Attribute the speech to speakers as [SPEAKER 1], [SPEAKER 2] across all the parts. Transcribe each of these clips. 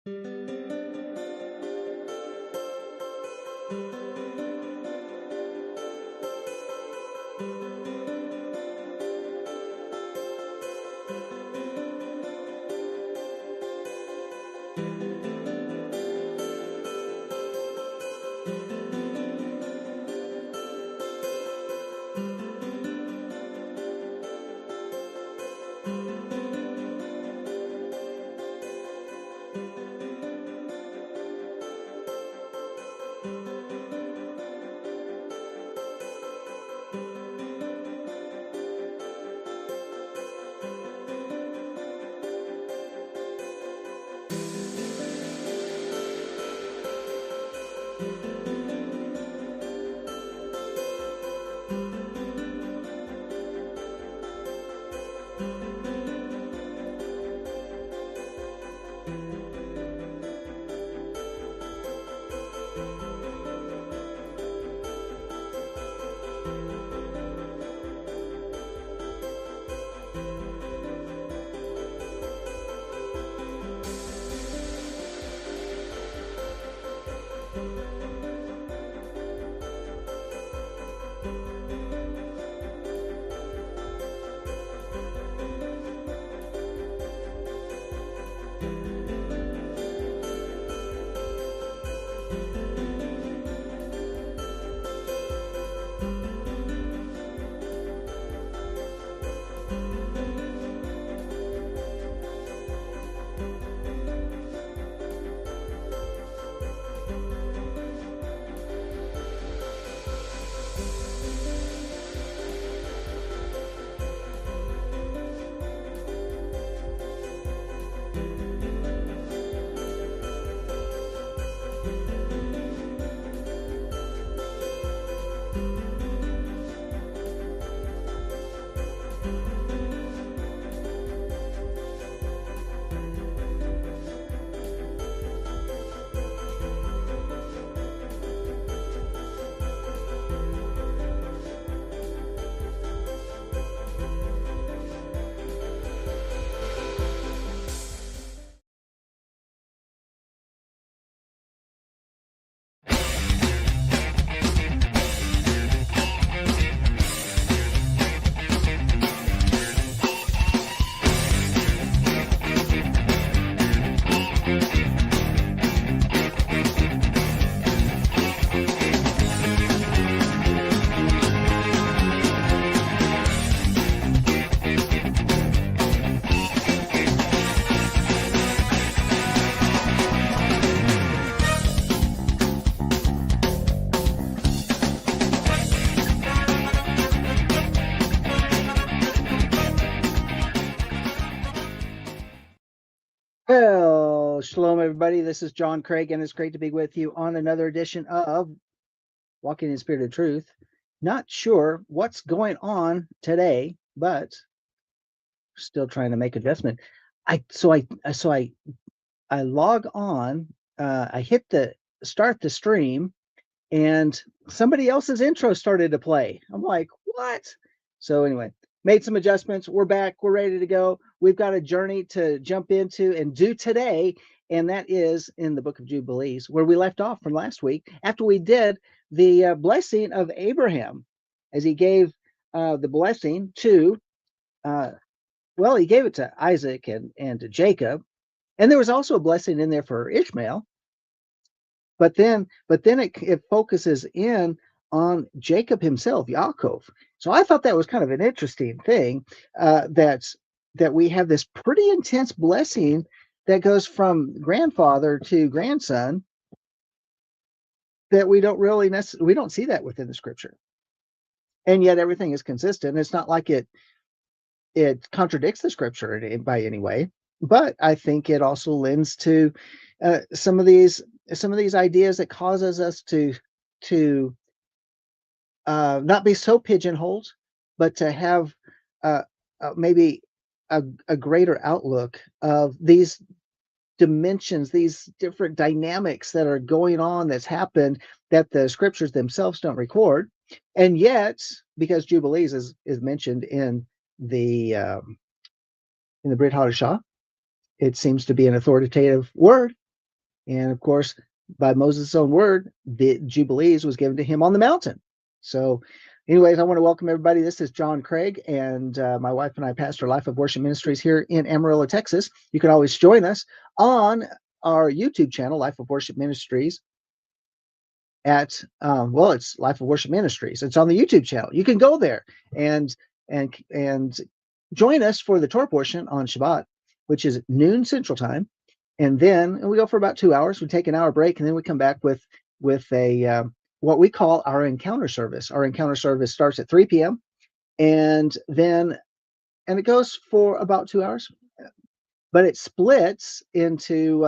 [SPEAKER 1] Well, shalom, everybody. This is John Craig, and it's great to be with you on another edition of Walking in Spirit of Truth. Not sure what's going on today, but still trying to make adjustment. I log on. I hit the start the stream, and somebody else's intro started to play. I'm like, what? So anyway, made some adjustments. We're back. We're ready to go. We've got a journey to jump into and do today, and that is in the book of Jubilees, where we left off from last week after we did the blessing of Abraham, as he gave the blessing to, he gave it to Isaac and to Jacob. And there was also a blessing in there for Ishmael. But then it focuses in on Jacob himself, Yaakov. So I thought that was kind of an interesting thing, that we have this pretty intense blessing that goes from grandfather to grandson, that we don't see that within the scripture. And yet everything is consistent. It's not like it contradicts the scripture by any way, but I think it also lends to some of these ideas that causes us to not be so pigeonholed, but to have maybe a greater outlook of these dimensions, these different dynamics that are going on, that's happened, that the scriptures themselves don't record. And yet, because Jubilees is mentioned in the Brit Hadashah, it seems to be an authoritative word. And of course, by Moses' own word, the Jubilees was given to him on the mountain. So, anyways, I want to welcome everybody. This is John Craig, and my wife and I pastor Life of Worship Ministries here in Amarillo, Texas. You can always join us on our YouTube channel, Life of Worship Ministries, at well, it's Life of Worship Ministries. It's on the YouTube channel. You can go there and and join us for the Torah portion on Shabbat, which is noon Central Time, and then we go for about 2 hours. We take an hour break, and then we come back with a what we call our encounter service. Our encounter service starts at 3 p.m. and it goes for about 2 hours, but it splits into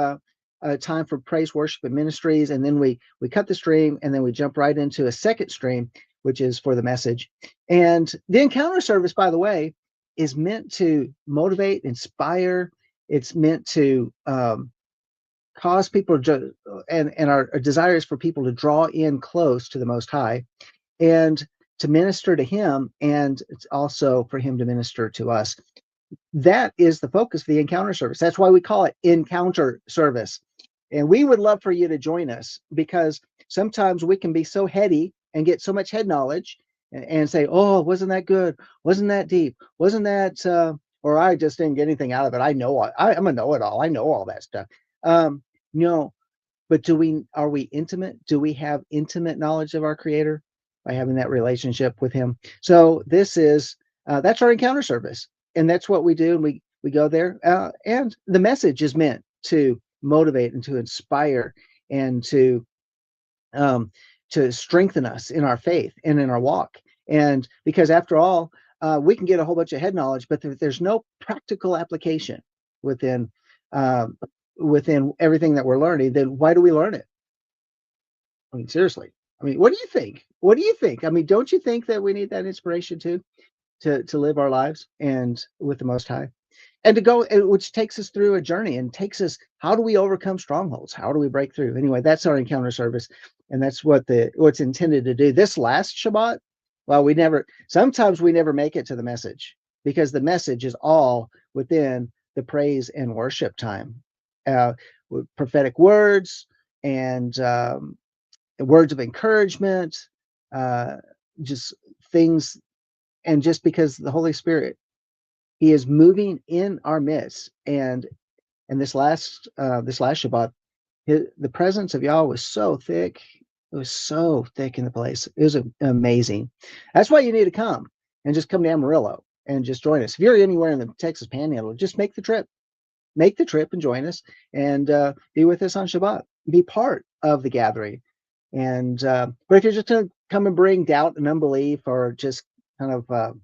[SPEAKER 1] a time for praise, worship, and ministries, and then we cut the stream, and then we jump right into a second stream, which is for the message. And the encounter service, by the way, is meant to motivate, inspire. It's meant to cause people to, and our desire is for people to draw in close to the Most High and to minister to Him, and it's also for Him to minister to us. That is the focus of the encounter service. That's why we call it encounter service. And we would love for you to join us, because sometimes we can be so heady and get so much head knowledge and say, oh, wasn't that good? Wasn't that deep? Wasn't that, or I just didn't get anything out of it. I'm a know-it-all. I know all that stuff. No, but are we intimate? Do we have intimate knowledge of our Creator by having that relationship with Him? So that's our encounter service, and that's what we do. And we go there, and the message is meant to motivate and to inspire and to strengthen us in our faith and in our walk. And because after all, we can get a whole bunch of head knowledge, but there's no practical application within everything that we're learning, then why do we learn it? I mean, seriously. I mean, what do you think? What do you think? I mean, don't you think that we need that inspiration too, to live our lives and with the Most High, and to go, which takes us through a journey and takes us, how do we overcome strongholds? How do we break through? Anyway, that's our encounter service, and that's what's intended to do. This last Shabbat, well, sometimes we never make it to the message, because the message is all within the praise and worship time, with prophetic words and words of encouragement, just things, and just because the Holy Spirit, He is moving in our midst. And this last Shabbat, the presence of Yahweh was so thick. It was so thick in the place. It was amazing. That's why you need to come to Amarillo and just join us. If you're anywhere in the Texas Panhandle, just make the trip. Make the trip and join us, and be with us on Shabbat. Be part of the gathering. And but if you're just going to come and bring doubt and unbelief, or just kind of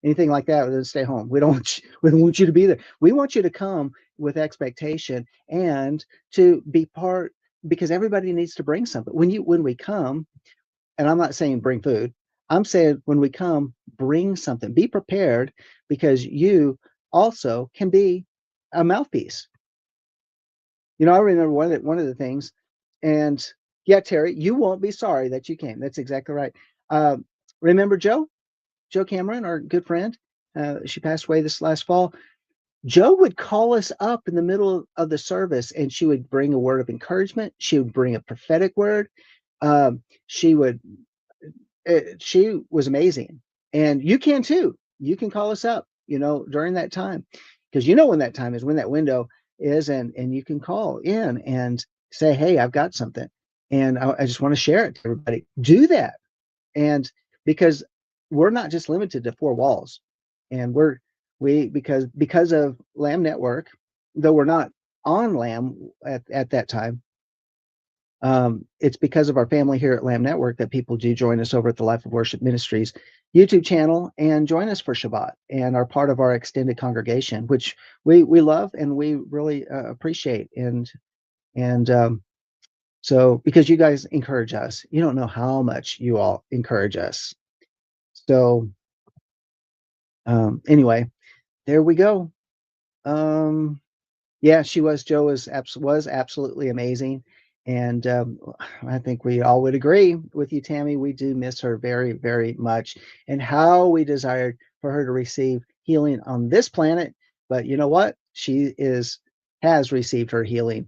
[SPEAKER 1] anything like that, then stay home. We don't want you to be there. We want you to come with expectation and to be part, because everybody needs to bring something. When we come, and I'm not saying bring food, I'm saying when we come, bring something. Be prepared, because you also can be a mouthpiece. I remember one of the things, and yeah, Terry, you won't be sorry that you came. That's exactly right. Remember Jo Cameron, our good friend? She passed away this last fall. Jo would call us up in the middle of the service, and she would bring a word of encouragement. She would bring a prophetic word. She was amazing. And you can too. You can call us up, during that time, because when that time is, when that window is, and you can call in and say, hey, I've got something, and I just want to share it to everybody. Do that. And because we're not just limited to four walls, and because of Lamb Network, though we're not on Lamb at that time, it's because of our family here at Lamb Network that people do join us over at the Life of Worship Ministries YouTube channel and join us for Shabbat, and are part of our extended congregation, which we love and we really appreciate. And so, because you guys encourage us, you don't know how much you all encourage us. So anyway, there we go. Yeah, Jo was absolutely amazing. And I think we all would agree with you, Tammy. We do miss her very, very much, and how we desired for her to receive healing on this planet. But you know what? She has received her healing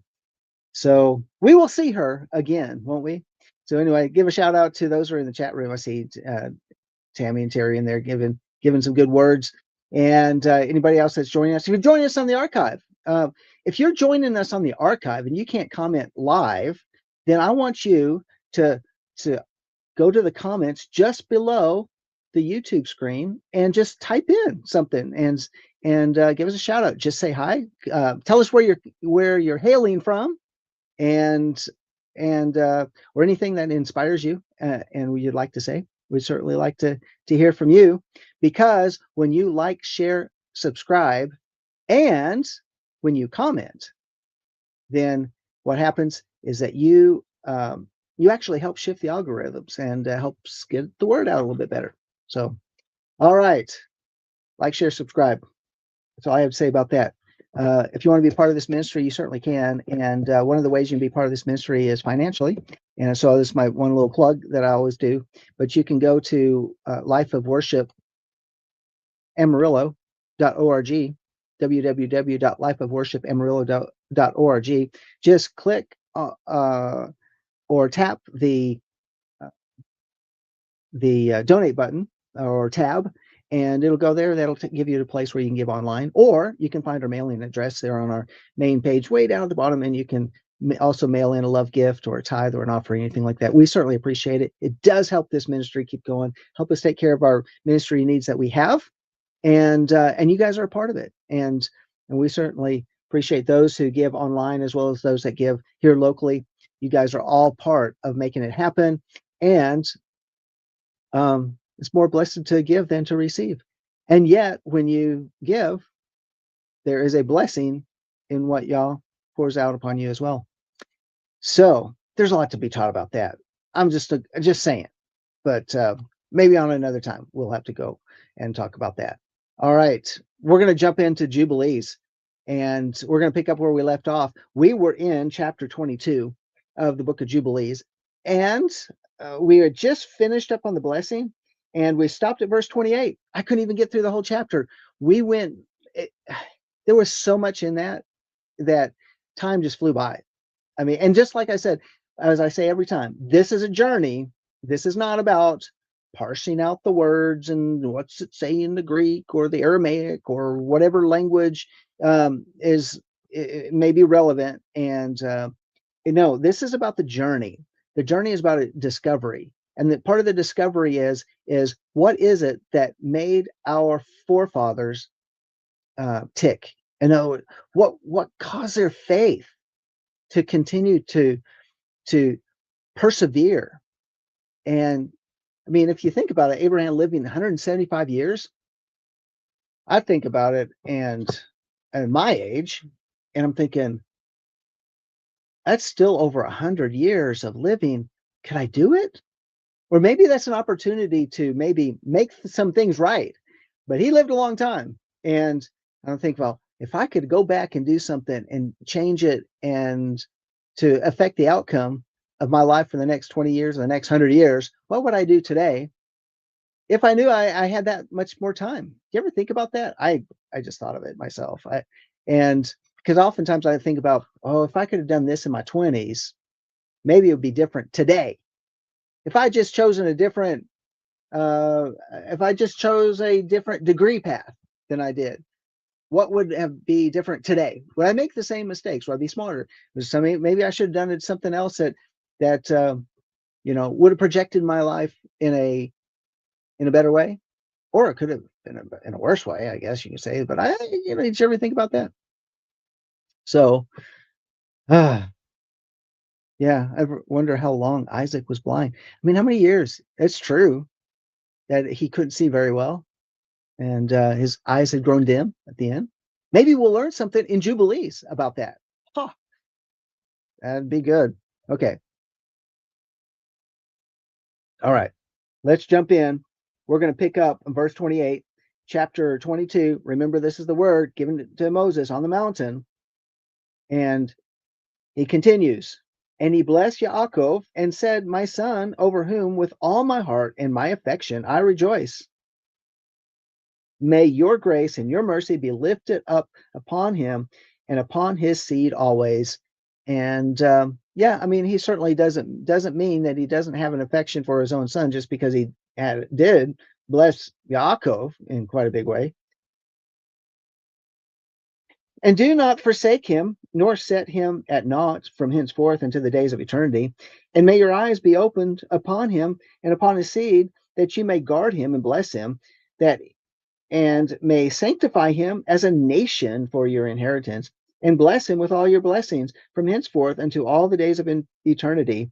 [SPEAKER 1] So we will see her again, won't we? So anyway, give a shout out to those who are in the chat room. I see Tammy and Terry in there giving some good words. And anybody else that's joining us, if you're joining us on the archive, if you're joining us on the archive and you can't comment live, then I want you to to go to the comments just below the YouTube screen and just type in something and give us a shout out. Just say hi. Tell us where you're hailing from, and or anything that inspires you and you'd like to say. We'd certainly like to hear from you, because when you like, share, subscribe, and when you comment, then what happens is that you actually help shift the algorithms and helps get the word out a little bit better. So, all right, like, share, subscribe. That's all I have to say about that. If you want to be part of this ministry, you certainly can. And one of the ways you can be part of this ministry is financially. And so this is my one little plug that I always do. But you can go to Life of Worship Amarillo.org, www.lifeofworshipamarillo.org. Just click or tap the donate button or tab, and it'll go there. That'll give you a place where you can give online, or you can find our mailing address there on our main page way down at the bottom, and you can also mail in a love gift or a tithe or an offering, anything like that. We certainly appreciate it. It does help this ministry keep going, help us take care of our ministry needs that we have, and you guys are a part of it, and we certainly appreciate those who give online as well as those that give here locally. You guys are all part of making it happen, and it's more blessed to give than to receive. And yet, when you give, there is a blessing in what y'all pours out upon you as well. So there's a lot to be taught about that. I'm just saying, but maybe on another time we'll have to go and talk about that. All right, we're going to jump into Jubilees, and we're going to pick up where we left off. We were in chapter 22 of the book of Jubilees, and we had just finished up on the blessing, and we stopped at verse 28. I couldn't even get through the whole chapter. We went, there was so much in that time just flew by. I mean, and just like I said, as I say every time, this is a journey. This is not about parsing out the words and what's it say in the Greek or the Aramaic or whatever language is it may be relevant. And no, this is about the journey. The journey is about a discovery, and that part of the discovery is what is it that made our forefathers tick? And what caused their faith to continue to persevere. And I mean, if you think about it, Abraham living 175 years, I think about it and my age, and I'm thinking, that's still over 100 years of living. Could I do it? Or maybe that's an opportunity to maybe make some things right. But he lived a long time. And I think, well, if I could go back and do something and change it and to affect the outcome of my life for the next 20 years or the next 100 years, what would I do today if I knew I had that much more time? You ever think about that? I just thought of it myself. And because oftentimes I think about, oh, if I could have done this in my 20s, maybe it would be different today. If I just chosen a different, if I just chose a different degree path than I did, what would be different today? Would I make the same mistakes? Would I be smarter? Maybe I should have done something else that would have projected my life in a better way, or it could have been in a worse way, I guess you could say. But did you ever think about that? So, yeah, I wonder how long Isaac was blind. I mean, how many years? It's true that he couldn't see very well, and his eyes had grown dim at the end. Maybe we'll learn something in Jubilees about that. Huh. That'd be good. Okay. All right. Let's jump in. We're going to pick up in verse 28, chapter 22. Remember, this is the word given to Moses on the mountain. And he continues, and he blessed Yaakov and said, my son, over whom with all my heart and my affection I rejoice. May your grace and your mercy be lifted up upon him and upon his seed always. And yeah, I mean, he certainly doesn't mean that he doesn't have an affection for his own son just because he did bless Yaakov in quite a big way. And do not forsake him, nor set him at naught from henceforth into the days of eternity. And may your eyes be opened upon him and upon his seed, that you may guard him and bless him, that and may sanctify him as a nation for your inheritance, and bless him with all your blessings from henceforth unto all the days of eternity,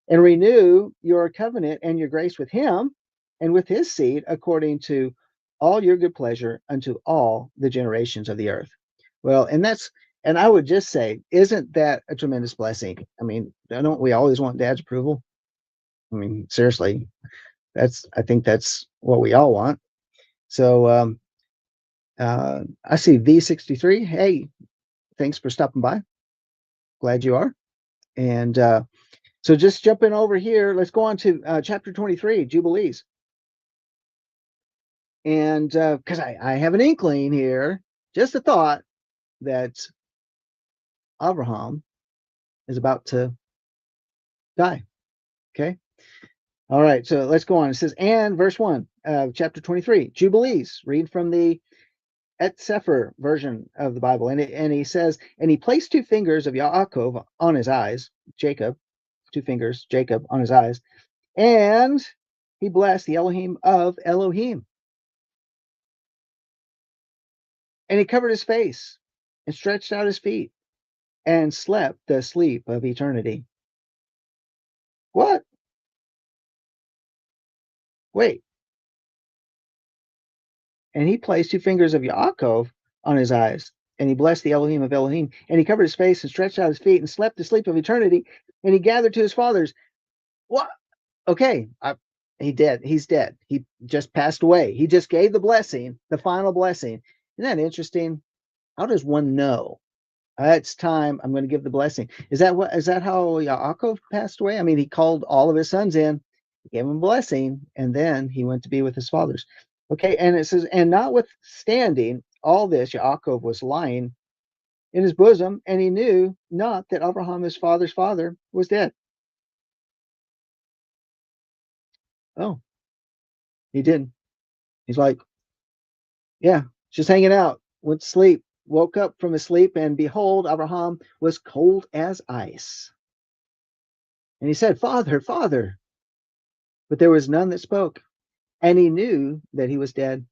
[SPEAKER 1] and renew your covenant and your grace with him and with his seed according to all your good pleasure unto all the generations of the earth. Well, and I would just say, isn't that a tremendous blessing? I mean, don't we always want dad's approval? I mean, seriously, I think that's what we all want. So I see V63. Hey, thanks for stopping by. Glad you are. And so just jumping over here, let's go on to chapter 23, Jubilees. And because I have an inkling here, just a thought that Abraham is about to die. Okay. All right. So let's go on. It says, and verse 1 of chapter 23, Jubilees. Read from the Et Sefer version of the Bible. And he says, and he placed two fingers of Yaakov on his eyes, Jacob, two fingers, Jacob on his eyes, and he blessed the Elohim of Elohim. And he covered his face and stretched out his feet and slept the sleep of eternity. What? Wait. And he placed two fingers of Yaakov on his eyes, and he blessed the Elohim of Elohim. And he covered his face and stretched out his feet and slept the sleep of eternity. And he gathered to his fathers. What? Okay, he dead. He's dead. He just passed away. He just gave the blessing, the final blessing. Isn't that interesting? How does one know? It's time. I'm going to give the blessing. Is that how Yaakov passed away? I mean, he called all of his sons in, gave them a blessing, and then he went to be with his fathers. Okay, and it says, and notwithstanding all this, Yaakov was lying in his bosom, and he knew not that Abraham, his father's father, was dead. Oh, he didn't. He's like, yeah, just hanging out, went to sleep, woke up from his sleep, and behold, Abraham was cold as ice. And he said, Father, Father. But there was none that spoke, and he knew that he was dead.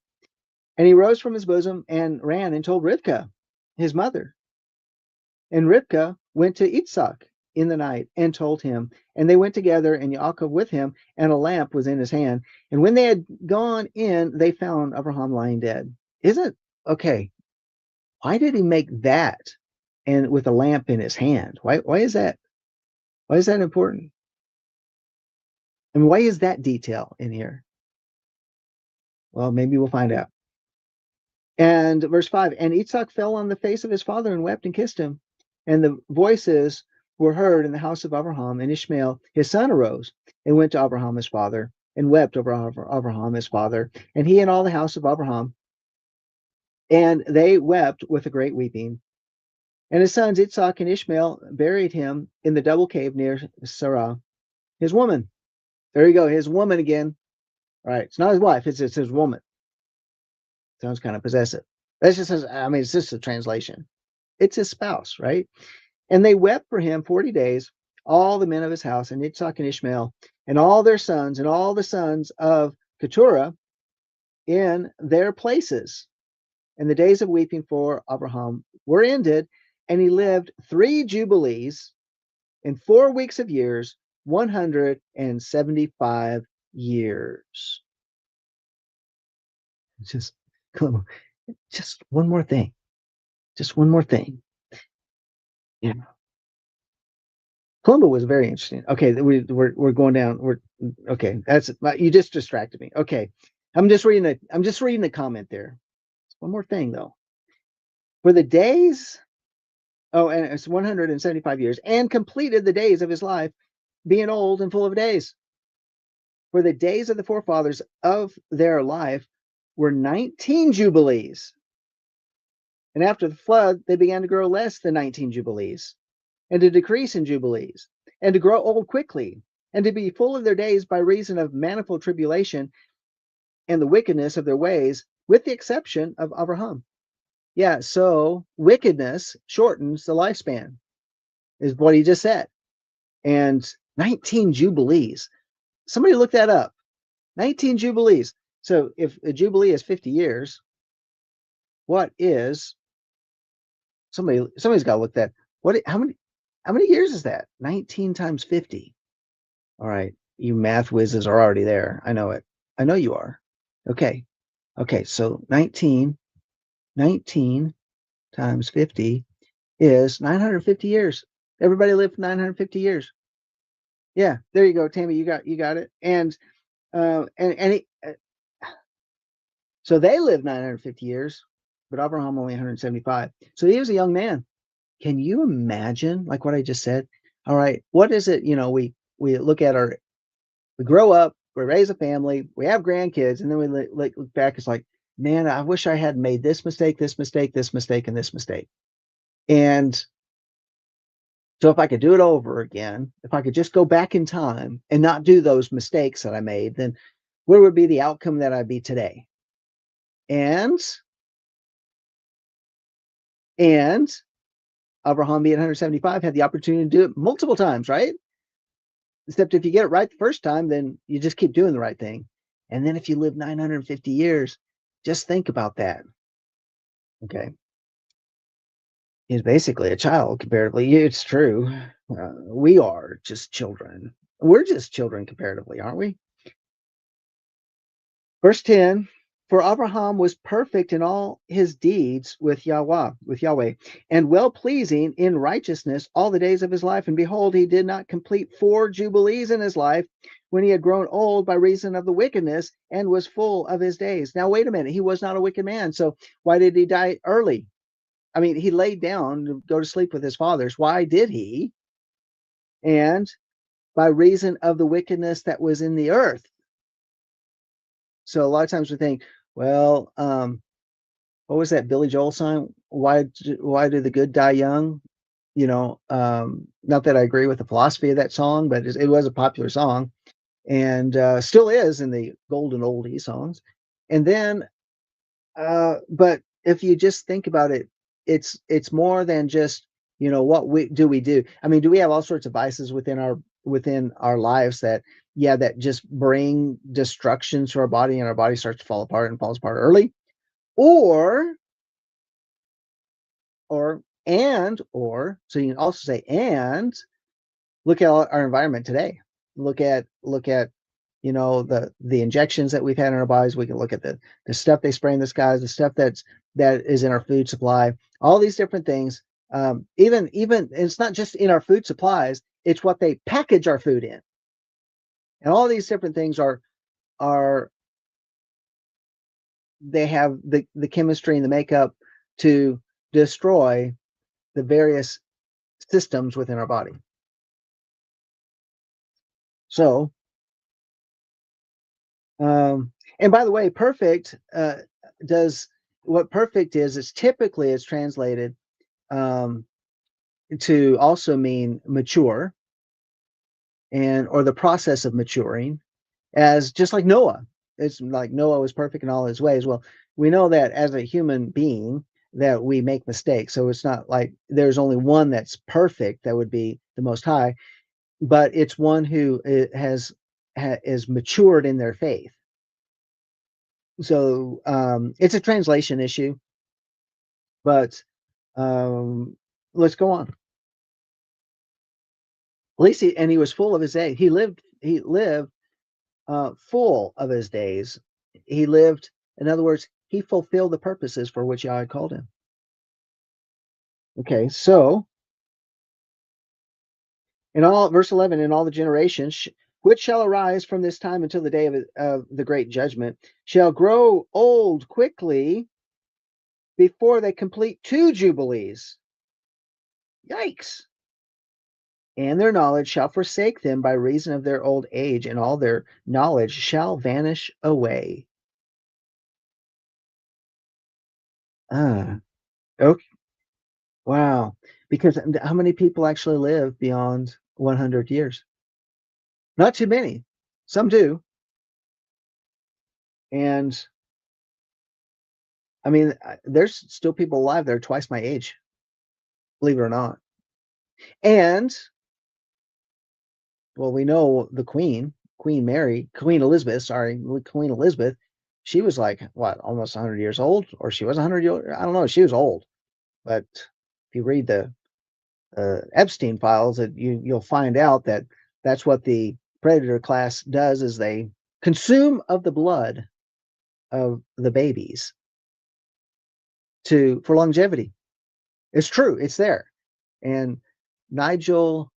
[SPEAKER 1] And he rose from his bosom and ran and told Rivkah, his mother. And Rivkah went to Yitzhak in the night and told him. And they went together, and Yaakov with him, and a lamp was in his hand. And when they had gone in, they found Abraham lying dead. Isn't okay? Why did he make that and with a lamp in his hand? Why is that? Why is that important? I mean, why is that detail in here? Well, maybe we'll find out. And verse 5, and Yitzhak fell on the face of his father and wept and kissed him. And the voices were heard in the house of Abraham, and Ishmael, his son, arose and went to Abraham, his father, and wept over Abraham, his father, and he and all the house of Abraham. And they wept with a great weeping. And his sons, Yitzhak and Ishmael, buried him in the double cave near Sarah, his woman. There you go, his woman again. All right, it's not his wife, it's his woman. Sounds kind of possessive. That's just, I mean, it's just a translation. It's his spouse, right? And they wept for him 40 days, all the men of his house, and Yitzhak and Ishmael, and all their sons, and all the sons of Keturah in their places. And the days of weeping for Abraham were ended, and he lived 3 jubilees in 4 weeks of years, 175 years. Just one more thing. Just one more thing. Yeah. Columbo was very interesting. Okay, we're going down. Okay. That's you just distracted me. Okay, I'm just reading the comment there. One more thing though. For the days, oh, and it's 175 years, and completed the days of his life, being old and full of days. For the days of the forefathers of their life were 19 jubilees, and after the flood, they began to grow less than 19 jubilees. and to decrease in jubilees, and to grow old quickly, and to be full of their days by reason of manifold tribulation and the wickedness of their ways, with the exception of Abraham. Yeah, so wickedness shortens the lifespan, is what he just said. And 19 jubilees. Somebody look that up. 19 jubilees. So if a jubilee is 50 years, what is somebody's got to look that. How many years is that? 19 times 50. All right, you math whizzes are already there. I know it. I know you are. Okay. Okay, so 19 times 50 is 950 years. Everybody lived 950 years. Yeah, there you go, Tammy. You got it. And so they lived 950 years, but Abraham only 175. So he was a young man. Can you imagine, like what I just said? All right, what is it? We look at we grow up, we raise a family, we have grandkids, and then we look back. It's like, man, I wish I had made this mistake, this mistake, this mistake, and this mistake. And so if I could do it over again, if I could just go back in time and not do those mistakes that I made, then where would be the outcome that I'd be today? And Abraham being 175 had the opportunity to do it multiple times, right? Except if you get it right the first time, then you just keep doing the right thing. And then if you live 950 years, just think about that. Okay. He's basically a child comparatively. It's true. We are just children. We're just children comparatively, aren't we? Verse 10, for Abraham was perfect in all his deeds with Yahweh, and well pleasing in righteousness all the days of his life. And behold, he did not complete 4 jubilees in his life when he had grown old by reason of the wickedness and was full of his days. Now, wait a minute. He was not a wicked man. So why did he die early? I mean, he laid down to go to sleep with his fathers. Why did he? And by reason of the wickedness that was in the earth. So a lot of times we think, well, what was that Billy Joel song? Why do the good die young? Not that I agree with the philosophy of that song, but it was a popular song, and still is in the golden oldie songs. And then, but if you just think about it, it's more than just what we do. I mean, do we have all sorts of vices within our lives that just bring destruction to our body, and our body starts to fall apart and falls apart early? Or so you can also say, and look at our environment today. Look at the injections that we've had in our bodies. We can look at the stuff they spray in the skies, the stuff that is in our food supply, all these different things. Even it's not just in our food supplies, it's what they package our food in. And all these different things are they have the chemistry and the makeup to destroy the various systems within our body. So, and by the way, perfect what perfect is typically it's translated to also mean mature, or the process of maturing, as just like Noah. It's like Noah was perfect in all his ways. Well, we know that as a human being that we make mistakes. So it's not like there's only one that's perfect, that would be the Most High, but it's one who is matured in their faith. So it's a translation issue, but let's go on. At least he was full of his days. He lived full of his days. He lived, in other words, he fulfilled the purposes for which Yahweh called him. Okay, so verse 11, in all the generations which shall arise from this time until the day of the great judgment shall grow old quickly before they complete 2 jubilees. Yikes. And their knowledge shall forsake them by reason of their old age, and all their knowledge shall vanish away. Okay. Wow. Because how many people actually live beyond 100 years? Not too many. Some do. And I mean, there's still people alive that are twice my age, believe it or not. And well, we know the Queen Elizabeth, sorry, Queen Elizabeth, she was like, what, almost 100 years old? Or she was 100 years, I don't know, she was old. But if you read the Epstein files, you'll find out that that's what the predator class does is they consume of the blood of the babies for longevity. It's true, it's there. And Nigel,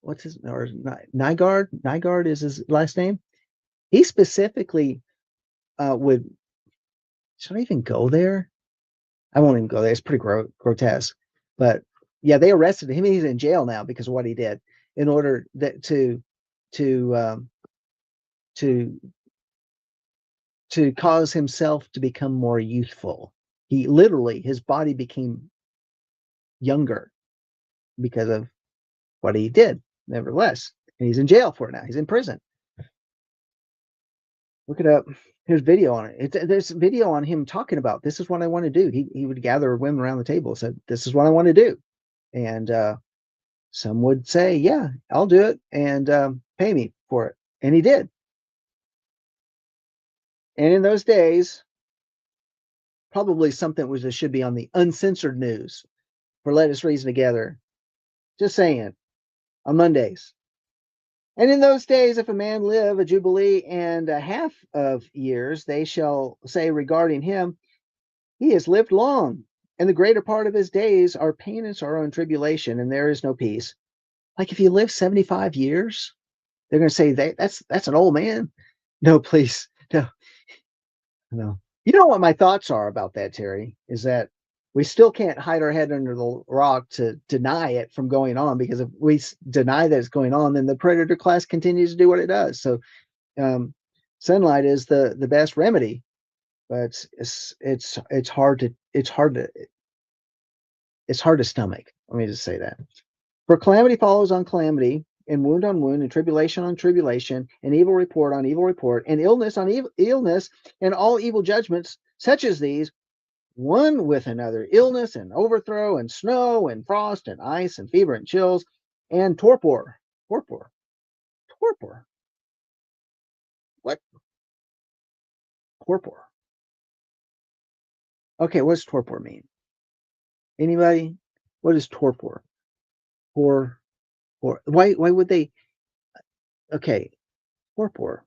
[SPEAKER 1] what's his or Nygaard is his last name. He specifically would should I even go there? I won't even go there. It's pretty grotesque. But yeah, they arrested him. He's in jail now because of what he did in order that to to to cause himself to become more youthful. He literally his body became younger because of what he did. Nevertheless, and he's in jail for it now. He's in prison. Look it up. There's video on it. There's video on him talking about this is what I want to do. He would gather women around the table and said, "This is what I want to do," and some would say, "Yeah, I'll do it," and pay me for it, and he did. And in those days, probably something was that should be on the uncensored news for Let Us Reason Together. Just saying, on Mondays. And in those days, if a man live a jubilee and a half of years, they shall say regarding him, he has lived long, and the greater part of his days are pain and sorrow and tribulation, and there is no peace. Like if you live 75 years, they're going to say that's an old man. No, please, no, no. You know what my thoughts are about that, Terry, is that we still can't hide our head under the rock to deny it from going on, because if we deny that it's going on, then the predator class continues to do what it does. So sunlight is the best remedy, but it's hard to stomach. Let me just say that. For calamity follows on calamity, and wound on wound, and tribulation on tribulation, and evil report on evil report, and illness on illness, and all evil judgments such as these, one with another, illness and overthrow, and snow and frost and ice and fever and chills, and torpor. Torpor. Torpor. What? Torpor. Okay, what does torpor mean? Anybody? What is torpor? Or why would they? Okay, torpor.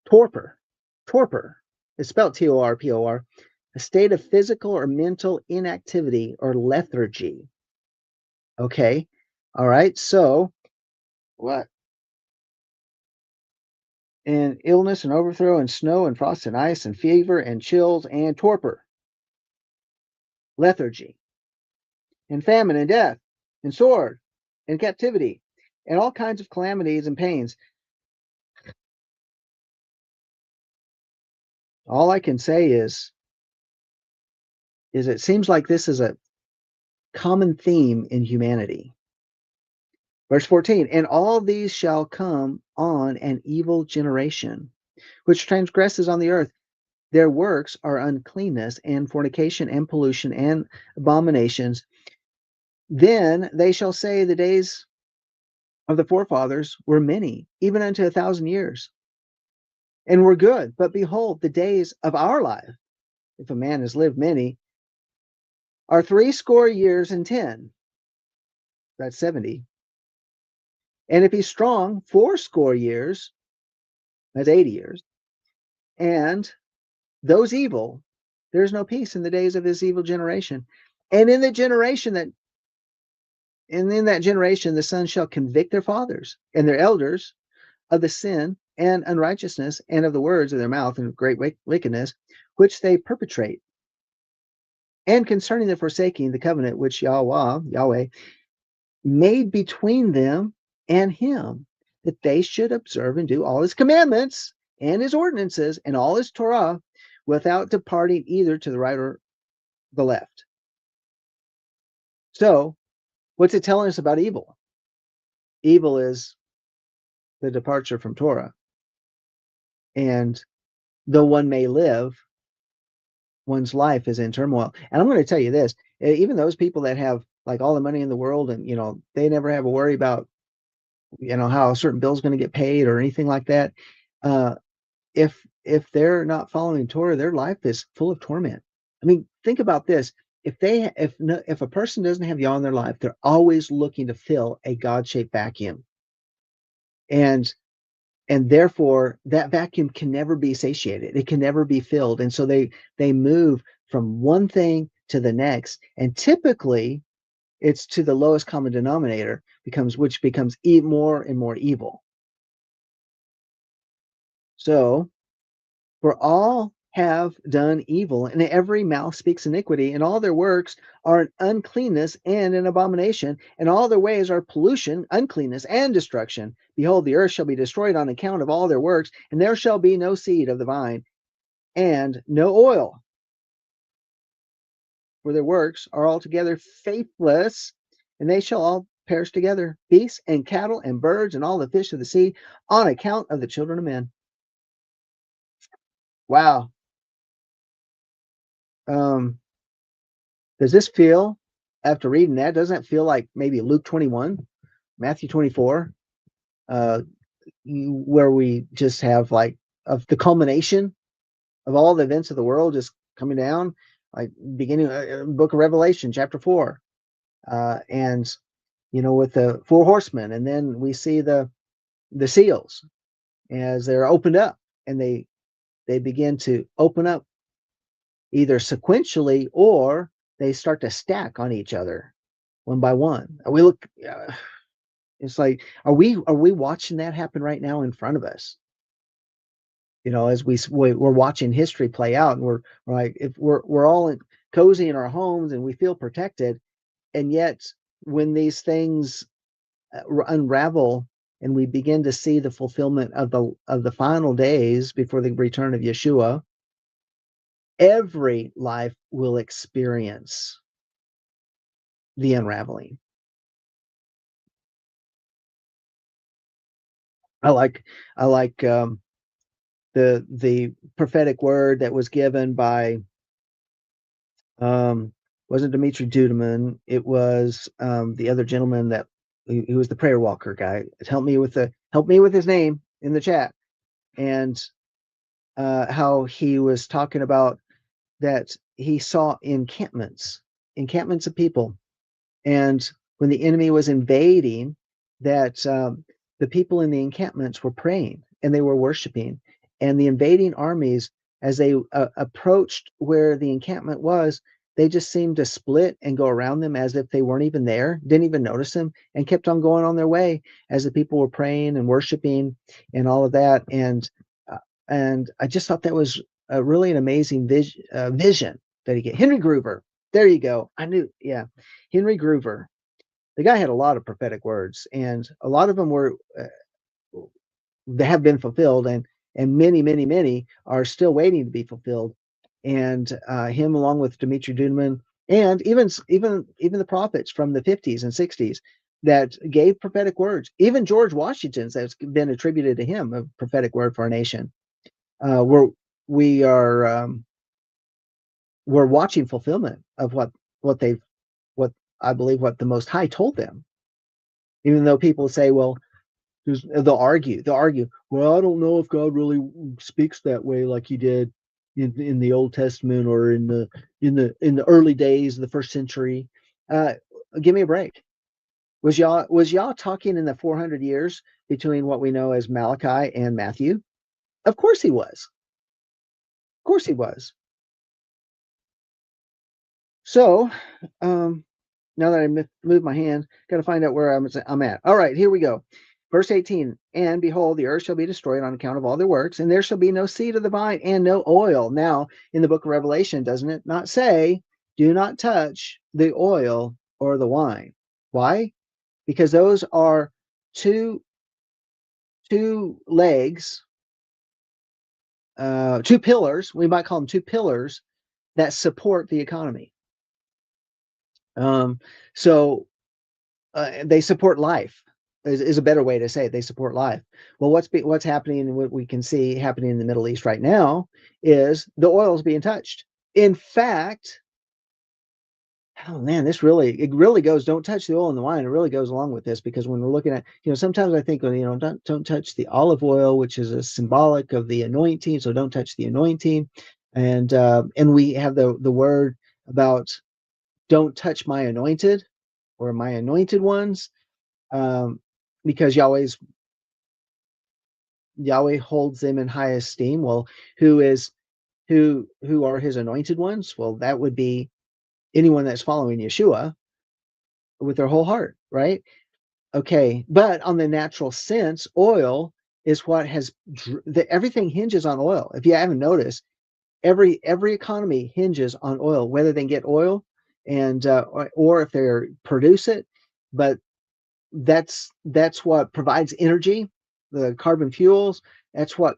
[SPEAKER 1] Torpor. Torpor. It's spelled Torpor. A state of physical or mental inactivity or lethargy. Okay. All right. So what? And illness and overthrow and snow and frost and ice and fever and chills and torpor, lethargy and famine and death and sword and captivity and all kinds of calamities and pains. All I can say is it seems like this is a common theme in humanity. Verse 14, and all these shall come on an evil generation, which transgresses on the earth. Their works are uncleanness and fornication and pollution and abominations. Then they shall say the days of the forefathers were many, even unto 1,000 years, and were good. But behold, the days of our life, if a man has lived many, are 60 years and 10. That's 70. And if he's strong, 80 years. That's 80 years. And those evil, there's no peace in the days of this evil generation. And in that generation the sons shall convict their fathers and their elders of the sin and unrighteousness and of the words of their mouth and great wickedness, which they perpetrate. And concerning the forsaking the covenant which Yahweh made between them and him, that they should observe and do all his commandments and his ordinances and all his Torah, without departing either to the right or the left. So what's it telling us about evil? Evil is the departure from Torah. And though one may live, one's life is in turmoil. And I'm going to tell you this, even those people that have like all the money in the world and, they never have a worry about, how a certain bill is going to get paid or anything like that. If they're not following Torah, their life is full of torment. I mean, think about this. If a person doesn't have Yah in their life, they're always looking to fill a God-shaped vacuum. And therefore that vacuum can never be satiated. It can never be filled. And so they move from one thing to the next. And typically it's to the lowest common denominator, which becomes more and more evil. So for all have done evil, and every mouth speaks iniquity, and all their works are an uncleanness and an abomination, and all their ways are pollution, uncleanness, and destruction. Behold, the earth shall be destroyed on account of all their works, and there shall be no seed of the vine, and no oil, for their works are altogether faithless, and they shall all perish together, beasts and cattle and birds and all the fish of the sea, on account of the children of men. Wow. Um, does this feel, after reading that, doesn't it feel like maybe Luke 21, Matthew 24, where we just have like of the culmination of all the events of the world just coming down, like beginning book of Revelation, chapter 4, and with the four horsemen, and then we see the seals as they're opened up, and they begin to open up either sequentially or they start to stack on each other one by one. We look, it's like, are we watching that happen right now in front of us? As we're watching history play out, and we're like, if we're all cozy in our homes and we feel protected, and yet when these things unravel and we begin to see the fulfillment of the final days before the return of Yeshua, every life will experience the unraveling. I like the prophetic word that was given by wasn't Dimitri Duduman, it was the other gentleman that he was the prayer walker guy. Help me with his name in the chat. And how he was talking about that he saw encampments of people, and when the enemy was invading, that the people in the encampments were praying and they were worshiping, and the invading armies, as they approached where the encampment was, they just seemed to split and go around them as if they weren't even there, didn't even notice them, and kept on going on their way as the people were praying and worshiping and all of that. And I just thought that was really an amazing vision that he get. Henry Groover, there you go. I knew, yeah, Henry Groover. The guy had a lot of prophetic words, and a lot of them were they have been fulfilled, and many are still waiting to be fulfilled. And him, along with Dimitri Duduman, and even the prophets from the 50s and 60s that gave prophetic words. Even George Washington's that's been attributed to him, a prophetic word for our nation. We are we're watching fulfillment of what they've what I believe what the Most High told them. Even though people say, well, they'll argue. Well, I don't know if God really speaks that way like He did in the Old Testament or in the early days of the first century. Give me a break. Was Yah talking in the 400 years between what we know as Malachi and Matthew? Of course He was. Of course He was. So, now that I moved my hand, got to find out where I'm at. All right, here we go. Verse 18, and behold, the earth shall be destroyed on account of all their works, and there shall be no seed of the vine and no oil. Now, in the book of Revelation, doesn't it not say, do not touch the oil or the wine? Why? Because those are two legs, two pillars, we might call them two pillars, that support the economy. Um, so they support life is a better way to say it. They support life. Well, what's happening and what we can see happening in the Middle East right now is the oil is being touched. In fact, oh man, it really goes. Don't touch the oil and the wine. It really goes along with this because when we're looking at, sometimes I think, well, don't touch the olive oil, which is a symbolic of the anointing. So don't touch the anointing, and we have the word about don't touch my anointed or my anointed ones, um, because Yahweh holds them in high esteem. Well, who is who are his anointed ones? Well, that would be anyone that's following Yeshua with their whole heart, right? Okay, but on the natural sense, oil is what has everything hinges on oil. If you haven't noticed, every economy hinges on oil, whether they get oil and or if they produce it. But that's what provides energy, the carbon fuels. That's what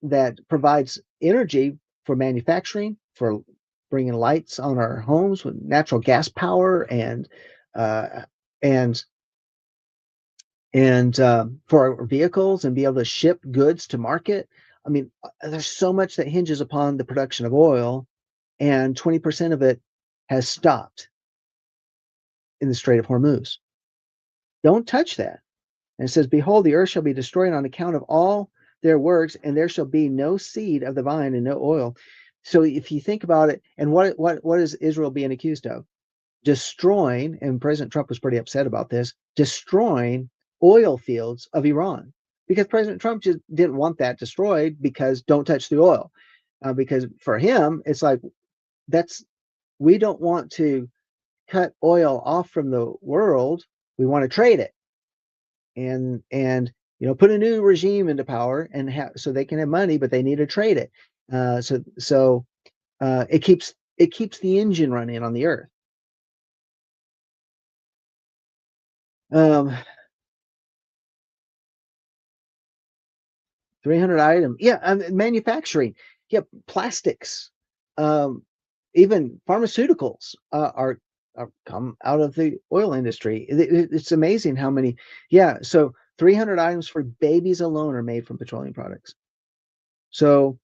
[SPEAKER 1] that provides energy for manufacturing, for bringing lights on our homes with natural gas power uh, and for our vehicles and be able to ship goods to market. I mean, there's so much that hinges upon the production of oil, and 20% of it has stopped in the Strait of Hormuz. Don't touch that. And it says, behold, the earth shall be destroyed on account of all their works, and there shall be no seed of the vine and no oil. So if you think about it, and what is Israel being accused of? Destroying, and President Trump was pretty upset about this, destroying oil fields of Iran. Because President Trump just didn't want that destroyed because don't touch the oil. Because for him, it's like, we don't want to cut oil off from the world. We want to trade it and put a new regime into power and so they can have money, but they need to trade it. It keeps the engine running on the earth. Um, 300 items. Yeah, manufacturing. Yeah, plastics. Um, even pharmaceuticals are come out of the oil industry. It's amazing how many. Yeah, so 300 items for babies alone are made from petroleum products. So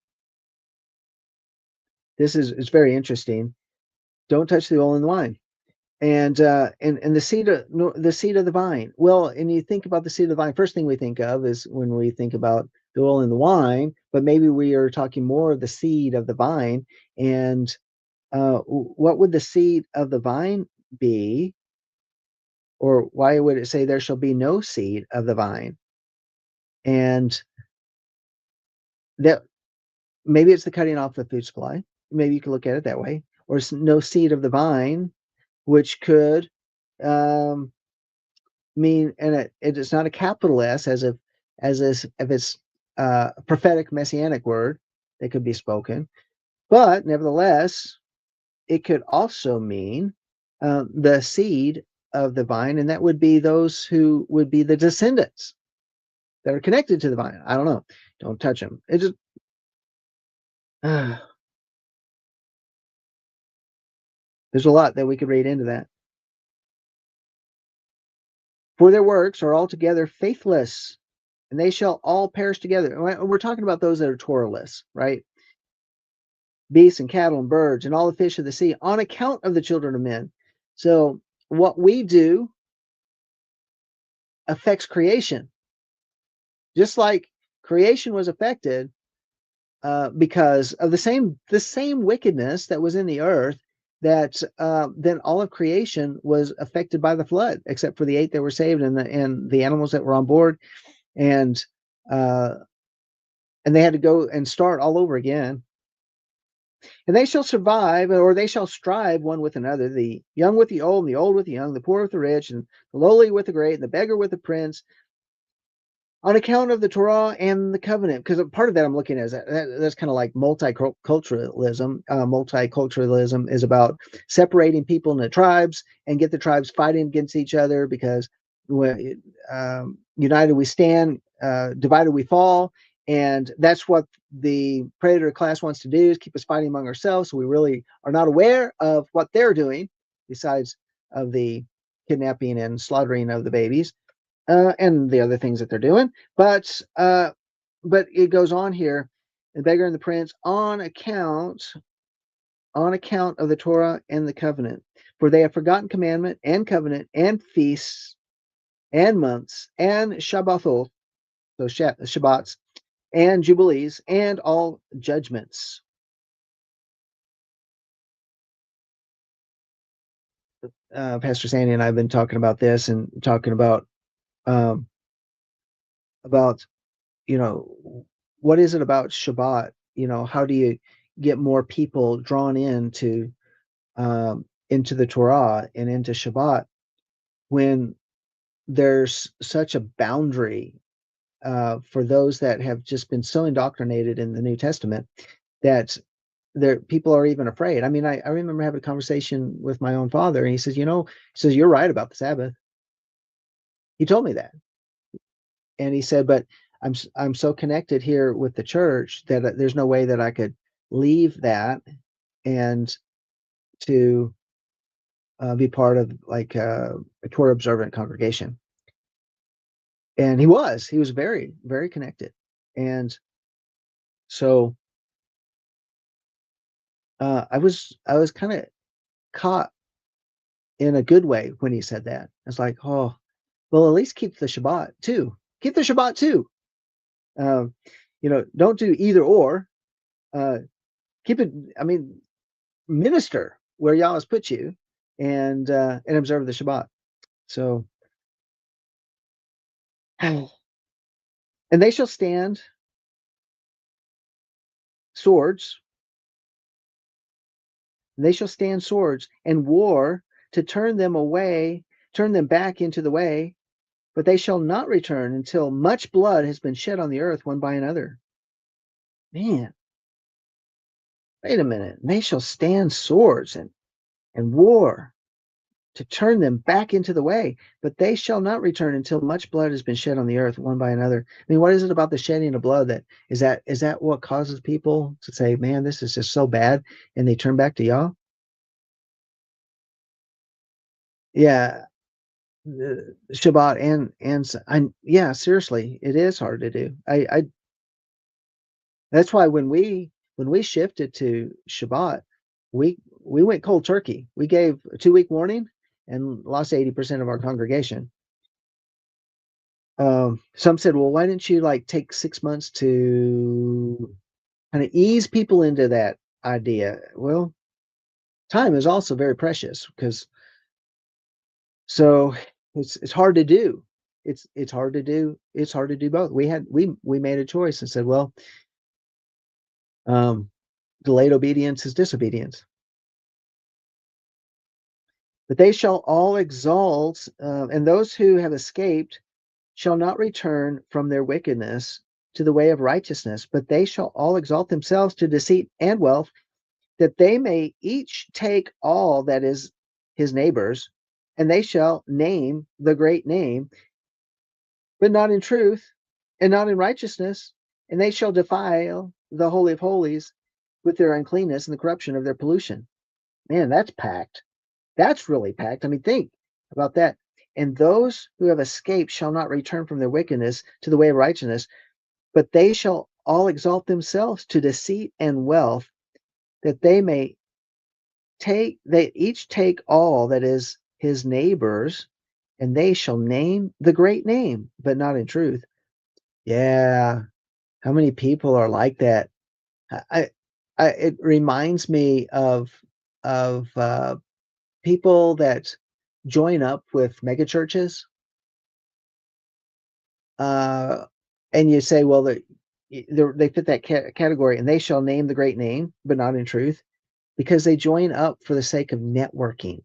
[SPEAKER 1] it's very interesting. Don't touch the oil and the wine. And the seed of the vine. Well, and you think about the seed of the vine, first thing we think of is when we think about the oil and the wine, but maybe we are talking more of the seed of the vine. And what would the seed of the vine be? Or why would it say there shall be no seed of the vine? And that maybe it's the cutting off the food supply. Maybe you can look at it that way. Or no seed of the vine, which could um, mean, and it is not a capital S if it's a prophetic messianic word that could be spoken, but nevertheless, it could also mean the seed of the vine, and that would be those who would be the descendants that are connected to the vine. I don't know. Don't touch them. It just there's a lot that we could read into that. For their works are altogether faithless, and they shall all perish together. We're talking about those that are Torahless, right? Beasts and cattle and birds and all the fish of the sea on account of the children of men. So what we do affects creation, just like creation was affected because of the same wickedness that was in the earth. That then all of creation was affected by the flood, except for the 8 that were saved and the animals that were on board, and uh, and they had to go and start all over again. And they shall survive, or they shall strive one with another, the young with the old, and the old with the young, the poor with the rich, and the lowly with the great, and the beggar with the prince, on account of the Torah and the covenant. Because part of that I'm looking at that's kind of like multiculturalism. Multiculturalism is about separating people into tribes and get the tribes fighting against each other because united we stand, divided we fall. And that's what the predator class wants to do, is keep us fighting among ourselves. So we really are not aware of what they're doing, besides of the kidnapping and slaughtering of the babies, and the other things that they're doing. But it goes on here, the beggar and the prince, on account of the Torah and the covenant, for they have forgotten commandment and covenant and feasts and months and Shabbathot, so Shabbats and jubilees and all judgments. Pastor Sandy and I have been talking about this and talking um, about what is it about Shabbat? How do you get more people drawn into the Torah and into Shabbat when there's such a boundary for those that have just been so indoctrinated in the New Testament that people are even afraid. I mean, I remember having a conversation with my own father, and he says, you're right about the Sabbath. He told me that, and he said, but I'm so connected here with the church that there's no way that I could leave that and to be part of like a Torah observant congregation. And he was very, very connected. And so I was kind of caught in a good way when he said that. It's like, oh, well, at least keep the Shabbat too. Keep the Shabbat too. Um, don't do either or. Uh, keep it. I mean, minister where Yah has put you, and observe the Shabbat. So, and they shall stand swords. They shall stand swords and war to turn them back into the way, but they shall not return until much blood has been shed on the earth one by another. Man, wait a minute. They shall stand swords and war to turn them back into the way, but they shall not return until much blood has been shed on the earth one by another. I mean, what is it about the shedding of blood that is that what causes people to say, man, this is just so bad, and they turn back to Yah? Yeah, Shabbat yeah, seriously, it is hard to do. I That's why when we shifted to Shabbat, we went cold turkey. We gave a 2-week warning and lost 80% of our congregation. Some said, well, why didn't you like take 6 months to kind of ease people into that idea? Well, time is also very precious because so it's hard to do. It's hard to do. It's hard to do both. We made a choice and said, well, um, delayed obedience is disobedience. But they shall all exalt, and those who have escaped shall not return from their wickedness to the way of righteousness, but they shall all exalt themselves to deceit and wealth, that they may each take all that is his neighbor's, and they shall name the great name, but not in truth and not in righteousness, and they shall defile the Holy of Holies with their uncleanness and the corruption of their pollution. Man, that's packed. That's really packed. I mean, think about that. And those who have escaped shall not return from their wickedness to the way of righteousness, but they shall all exalt themselves to deceit and wealth, that they each take all that is his neighbor's, and they shall name the great name, but not in truth. Yeah. How many people are like that? I, it reminds me of people that join up with megachurches, uh, and you say, well, they fit that category, and they shall name the great name, but not in truth, because they join up for the sake of networking.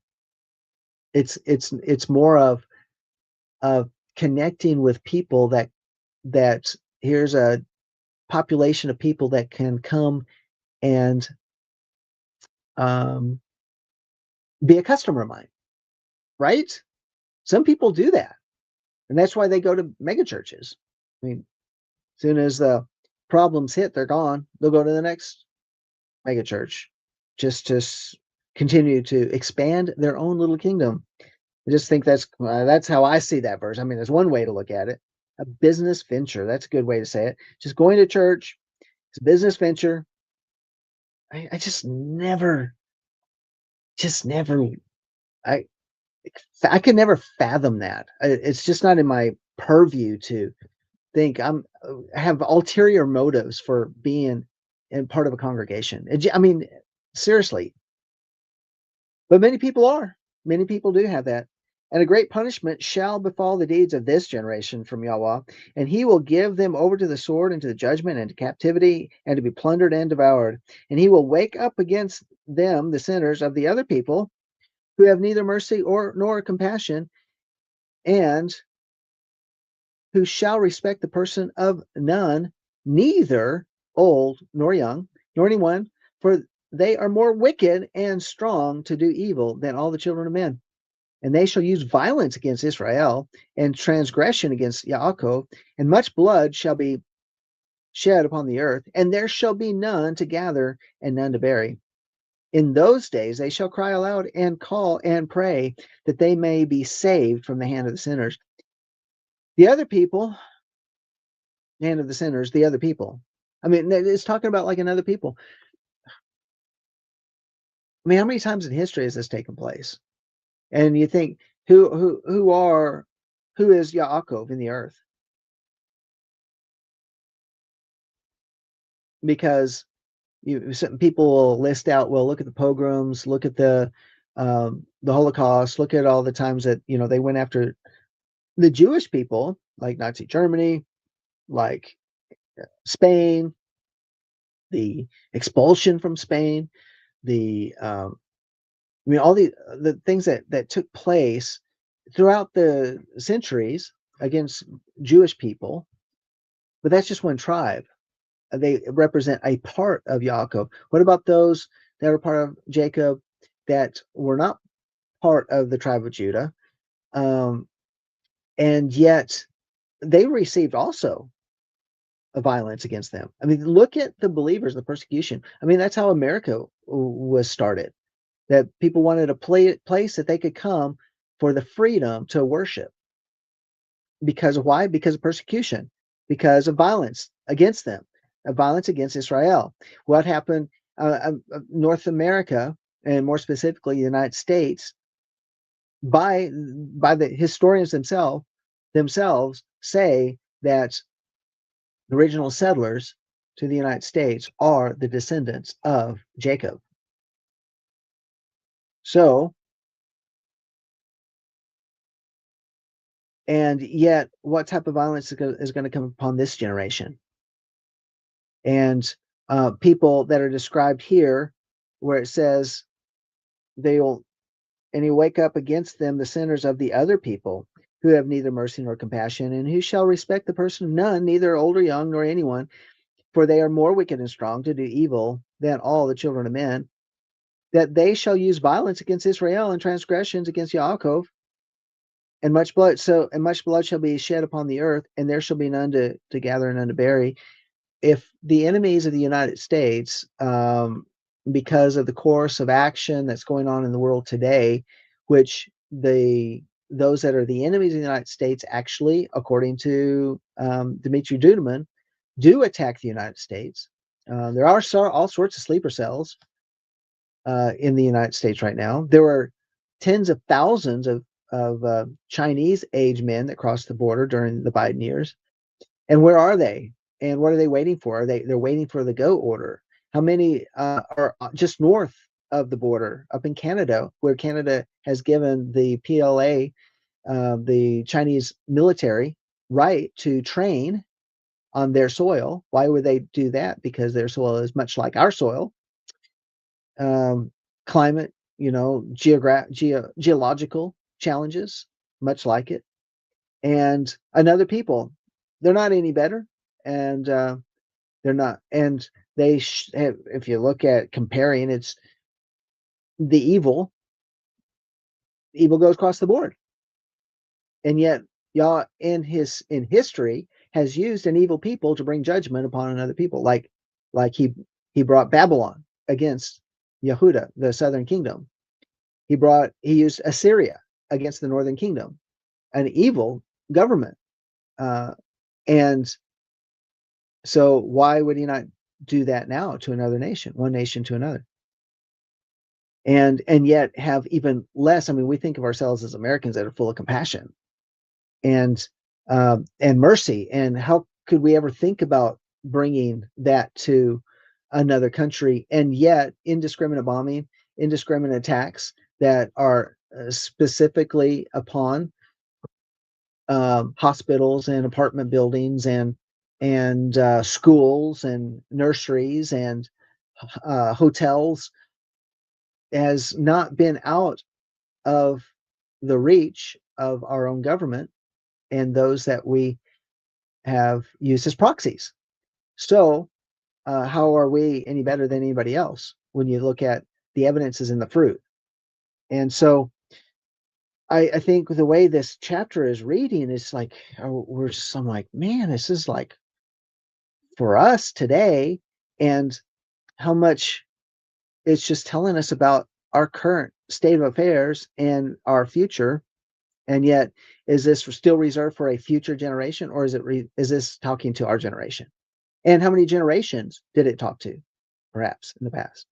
[SPEAKER 1] It's more of connecting with people that here's a population of people that can come and um, be a customer of mine, right? Some people do that, and that's why they go to megachurches. I mean, as soon as the problems hit, they're gone. They'll go to the next megachurch just to continue to expand their own little kingdom. I just think that's how I see that verse. I mean, there's one way to look at it. A business venture. That's a good way to say it. Just going to church. It's a business venture. I just never, I, I could never fathom that. It's just not in my purview to think I have ulterior motives for being in part of a congregation. I mean, seriously, but many people are. Many people do have that. And a great punishment shall befall the deeds of this generation from Yahweh, and he will give them over to the sword and to the judgment and to captivity and to be plundered and devoured. And he will wake up against them the sinners of the other people who have neither mercy or nor compassion, and who shall respect the person of none, neither old nor young, nor anyone, for they are more wicked and strong to do evil than all the children of men. And they shall use violence against Israel and transgression against Yaakov, and much blood shall be shed upon the earth, and there shall be none to gather and none to bury. In those days they shall cry aloud and call and pray that they may be saved from the hand of the sinners. The other people, hand of the sinners, the other people. I mean, it's talking about like another people. I mean, how many times in history has this taken place? And you think, who is Yaakov in the earth? Because people will list out, well, look at the pogroms, look at the Holocaust, look at all the times that they went after the Jewish people, like Nazi Germany, like Spain, the expulsion from Spain, the I mean, all the things that took place throughout the centuries against Jewish people, but that's just one tribe. They represent a part of Yaakov. What about those that were part of Jacob that were not part of the tribe of Judah, and yet they received also a violence against them? I mean, look at the believers, the persecution. I mean, that's how America was started. That people wanted a place that they could come for the freedom to worship. Because of why? Because of persecution, because of violence against them, violence against Israel. What happened? North America, and more specifically the United States, by the historians themselves say that the original settlers to the United States are the descendants of Jacob. So, and yet, what type of violence is going to come upon this generation? And people that are described here, where it says they'll and he wake up against them the sinners of the other people who have neither mercy nor compassion, and who shall respect the person of none, neither old or young nor anyone, for they are more wicked and strong to do evil than all the children of men. That they shall use violence against Israel and transgressions against Yaakov, and much blood shall be shed upon the earth, and there shall be none to gather and none to bury. If the enemies of the United States, because of the course of action that's going on in the world today, which those that are the enemies of the United States actually, according to Dmitry Duduman, do attack the United States. There are all sorts of sleeper cells in the United States right now. There were tens of thousands of Chinese age men that crossed the border during the Biden years. And where are they? And what are they waiting for? They're waiting for the go order. How many are just north of the border, up in Canada, where Canada has given the PLA, the Chinese military, right to train on their soil? Why would they do that? Because their soil is much like our soil. Climate, geological challenges, much like it. And another people, they're not any better, and they're not. And if you look at comparing, it's the evil goes across the board, and yet Yah in history has used an evil people to bring judgment upon another people, like he brought Babylon against Yehuda, the southern kingdom. He used Assyria against the northern kingdom, an evil government. And so why would he not do that now to another nation, one nation to another? And yet have even less. I mean, we think of ourselves as Americans that are full of compassion and mercy. And how could we ever think about bringing that to another country? And yet, indiscriminate bombing, indiscriminate attacks that are specifically upon hospitals and apartment buildings and schools and nurseries and hotels has not been out of the reach of our own government and those that we have used as proxies. So how are we any better than anybody else when you look at the evidences in the fruit? And so I think the way this chapter is reading is like, I'm like, man, this is like for us today, and how much it's just telling us about our current state of affairs and our future. And yet, is this still reserved for a future generation, or is this talking to our generation? And how many generations did it talk to, perhaps, in the past?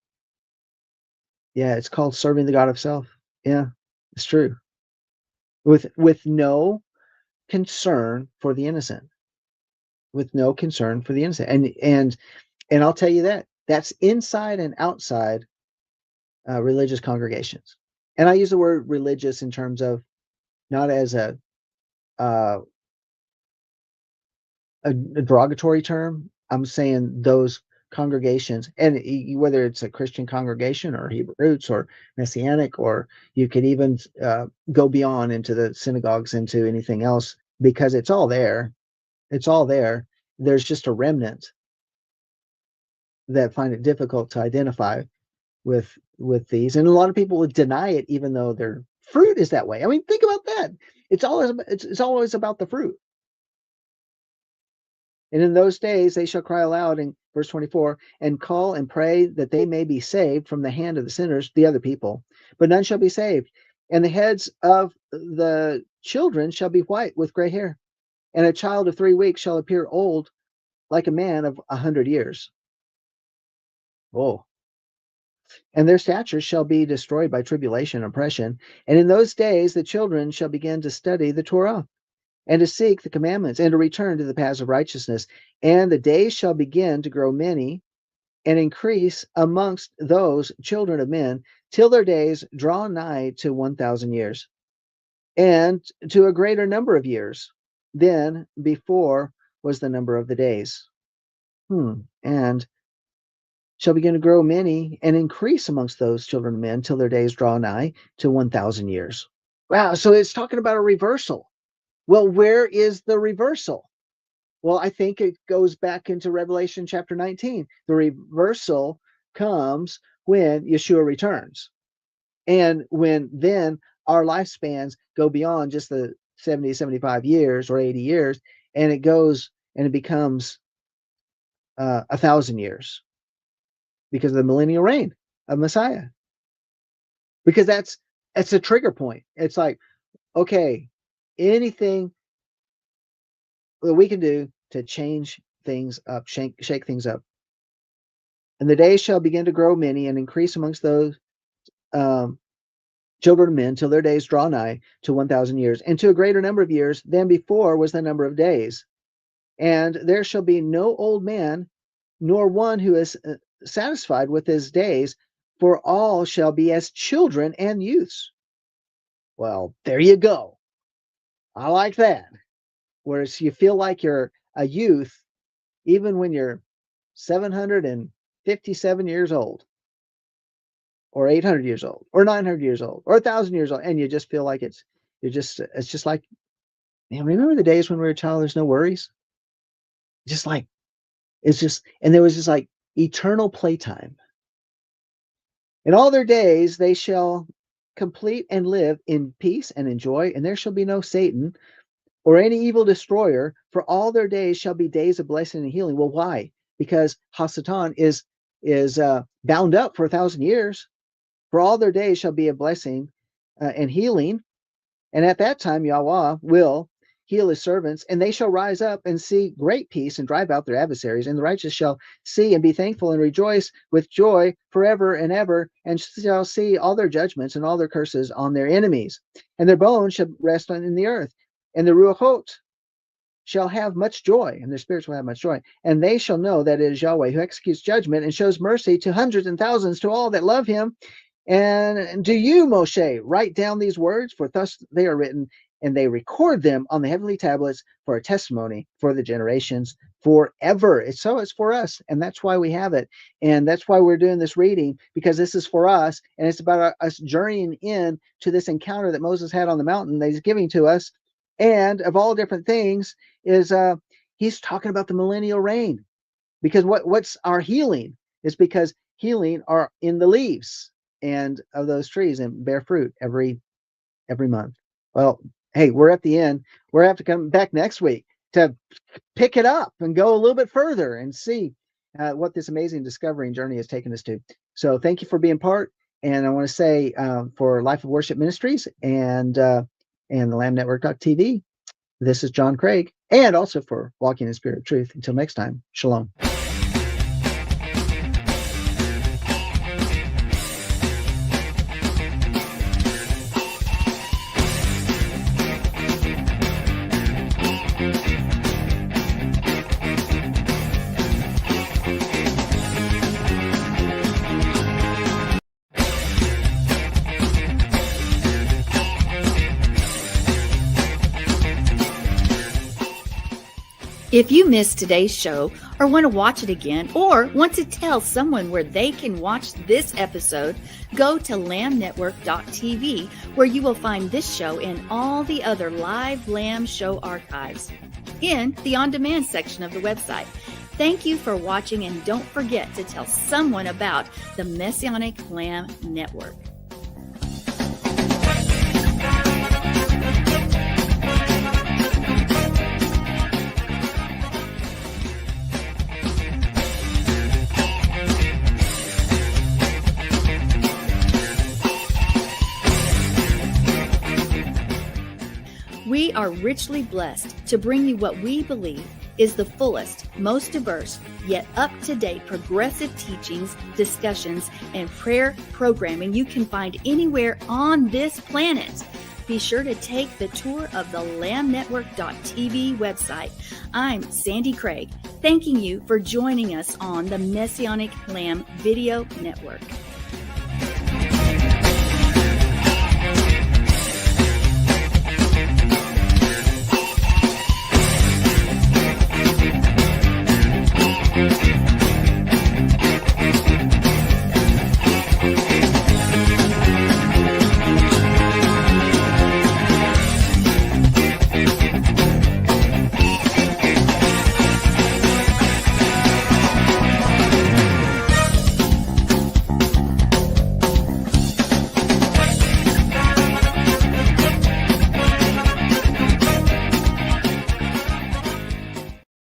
[SPEAKER 1] Yeah, it's called serving the God of self. Yeah, it's true. With no concern for the innocent. With no concern for the innocent. And I'll tell you that's inside and outside religious congregations. And I use the word religious in terms of not as uh, a derogatory term. I'm saying those congregations, and whether it's a Christian congregation or Hebrew Roots or Messianic, or you could even go beyond into the synagogues, into anything else, because it's all there. It's all there. There's just a remnant that find it difficult to identify with these, and a lot of people would deny it, even though their fruit is that way. I mean, think about that. It's always about the fruit. And in those days they shall cry aloud, in verse 24, and call and pray that they may be saved from the hand of the sinners, the other people, but none shall be saved. And the heads of the children shall be white with gray hair, and a child of 3 weeks shall appear old like a man of 100 years. Whoa. And their stature shall be destroyed by tribulation and oppression. And in those days the children shall begin to study the Torah, and to seek the commandments, and to return to the paths of righteousness. And the days shall begin to grow many, and increase amongst those children of men, till their days draw nigh to 1,000 years, and to a greater number of years than before was the number of the days. And shall begin to grow many, and increase amongst those children of men, till their days draw nigh to 1,000 years. Wow, so it's talking about a reversal. Well, where is the reversal? Well, I think it goes back into Revelation chapter 19. The reversal comes when Yeshua returns. And when then our lifespans go beyond just the 70, 75 years or 80 years, and it goes and it becomes 1,000 years because of the millennial reign of Messiah. Because that's a trigger point. It's like, okay, anything that we can do to change things up, shake things up. And the days shall begin to grow many, and increase amongst those children of men, till their days draw nigh to 1,000 years, and to a greater number of years than before was the number of days. And there shall be no old man, nor one who is satisfied with his days, for all shall be as children and youths. Well, there you go. I like that. Whereas you feel like you're a youth, even when you're 757 years old, or 800 years old, or 900 years old, or 1,000 years old, and you just feel like it's just like, man, remember the days when we were a child? There's no worries. Just like, and there was just like eternal playtime. In all their days they shall complete and live in peace and in joy, and there shall be no Satan or any evil destroyer, for all their days shall be days of blessing and healing. Well, why? Because Hasatan is is bound up for 1,000 years. For all their days shall be a blessing and healing. And at that time, Yahweh will heal his servants, and they shall rise up and see great peace and drive out their adversaries. And the righteous shall see and be thankful and rejoice with joy forever and ever, and shall see all their judgments and all their curses on their enemies. And their bones shall rest in the earth, and the Ruachot shall have much joy, and their spirits will have much joy. And they shall know that it is Yahweh who executes judgment and shows mercy to hundreds and thousands, to all that love him. And do you, Moshe, write down these words, for thus they are written, and they record them on the heavenly tablets for a testimony for the generations forever. It's for us, and that's why we have it. And that's why we're doing this reading, because this is for us, and it's about us journeying in to this encounter that Moses had on the mountain that he's giving to us. And of all different things is he's talking about the millennial reign, because what's our healing is because healing are in the leaves and of those trees and bear fruit every month. Well, hey, we're at the end. We're have to come back next week to pick it up and go a little bit further and see what this amazing discovery and journey has taken us to. So thank you for being part. And I want to say for Life of Worship Ministries and the Lamb Network.tv, this is John Craig, and also for Walking in Spirit of Truth. Until next time, shalom.
[SPEAKER 2] If you missed today's show or want to watch it again or want to tell someone where they can watch this episode, go to lambnetwork.tv, where you will find this show and all the other live Lamb show archives in the on-demand section of the website. Thank you for watching, and don't forget to tell someone about the Messianic Lamb Network. We are richly blessed to bring you what we believe is the fullest, most diverse, yet up-to-date progressive teachings, discussions, and prayer programming you can find anywhere on this planet. Be sure to take the tour of the lambnetwork.tv website. I'm Sandi Craig, thanking you for joining us on the Messianic Lamb Video Network.